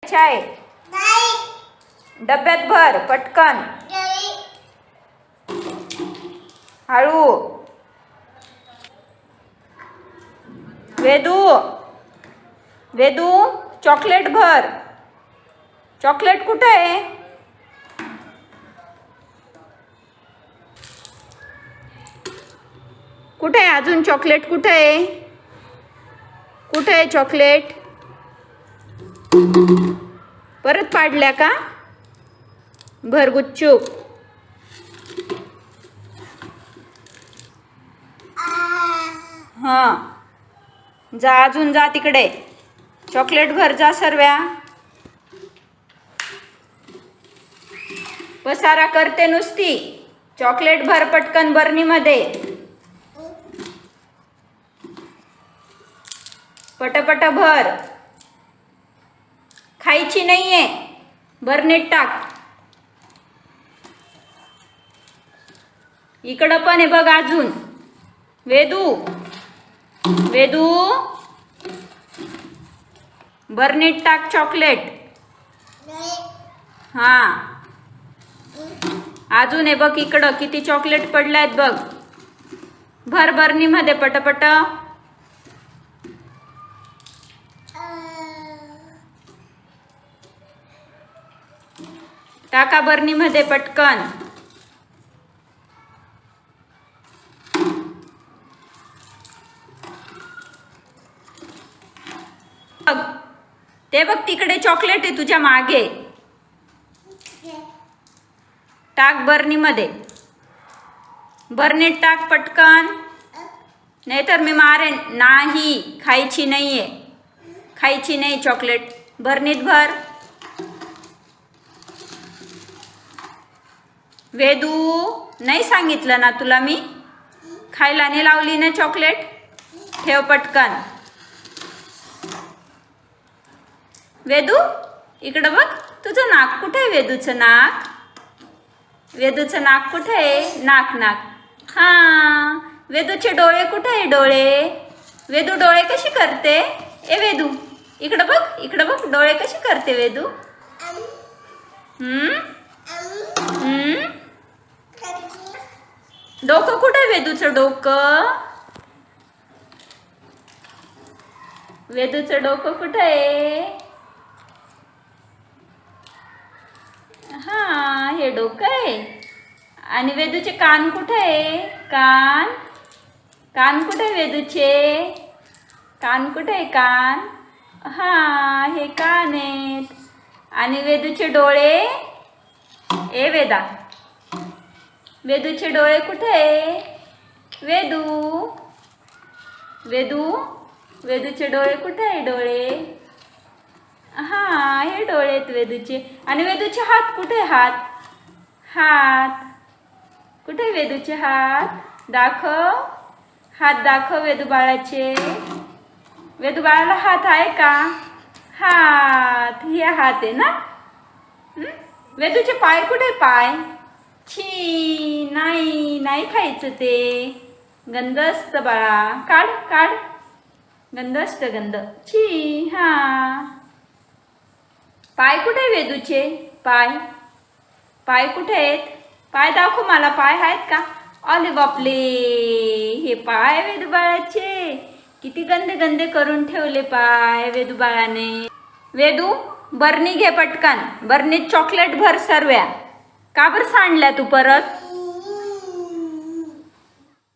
चाय डब्यात भर पटकन. हळू. वेदू वेदू चॉकलेट भर. चॉकलेट कुठे आहे? कुठे आहे अजून चॉकलेट? कुठे आहे? कुठे आहे चॉकलेट? परत पाडल्या का? भर गुच्चूप. हां जा, अजून जा तिकडे. चॉकलेट भर जा सर्व्या. पसारा करते नुसती. चॉकलेट भर पटकन बरणीमध्ये. पटपट भर. खायची नाहीये. बरणीत टाक. इकडं पण आहे बघ अजून. वेदू वेदू बरणीत टाक चॉकलेट. हां अजून आहे बघ इकडं. किती चॉकलेट पडल्यात बघ. भर बरणीमध्ये पटपट. टाका बरणीमध्ये पटकन. बघ ते बघ तिकडे चॉकलेट आहे तुझ्या मागे. टाक बरणीमध्ये. बरणीत टाक पटकन. नाहीतर मी मारेन. नाही खायची नाहीये. खायची नाही चॉकलेट. बरणीत भर. वेदू नाही सांगितलं ना तुला मी? खायला नाही लावली ना चॉकलेट? ठेव पटकन. वेदू इकडं बघ. तुझं नाक कुठे आहे? वेदूचं नाक. वेदूचं नाक कुठे आहे? नाक नाक हां. वेदूचे डोळे कुठे आहे? डोळे. वेदू डोळे कशी करते? ए वेदू इकडं बघ. इकडं बघ डोळे कशी करते वेदू. डोकं कुठे आहे वेदूचं? डोकं. वेदूचं डोकं कुठे आहे? हा हे डोकं आहे. आणि वेदूचे कान कुठे आहे? कान. कान कुठे आहे वेदूचे? कान कुठे आहे? कान. हा हे कान आहेत. आणि वेदूचे डोळे. ए वेदा वेदूचे डोळे कुठे आहे? वेदू वेदू वेदूचे डोळे कुठे आहे? डोळे. हां हे डोळे आहेत वेदूचे. आणि वेदूचे हात कुठे? हात. हात कुठे आहे वेदूचे? हात दाखव. हात दाखव वेदू बाळाचे. वेदू बाळाला हात आहे का? हात. हे हात आहे ना. वेदूचे पाय कुठे? पाय. छी नाही नाही खायचं ते. गंध असतं बाळा. काढ काढ. गंध असतं गंध. छी हां. पाय कुठे वेदूचे? पाय. पाय कुठे आहेत? पाय दाखव मला. पाय आहेत का? अरे बापले हे पाय वेदू बाळाचे. किती गंदे गंदे करून ठेवले पाय वेदू बाळाने. वेदू बरणी घे पटकन. बरणीत चॉकलेट भर सर्व्या. का बरं सांडल्या तू परत?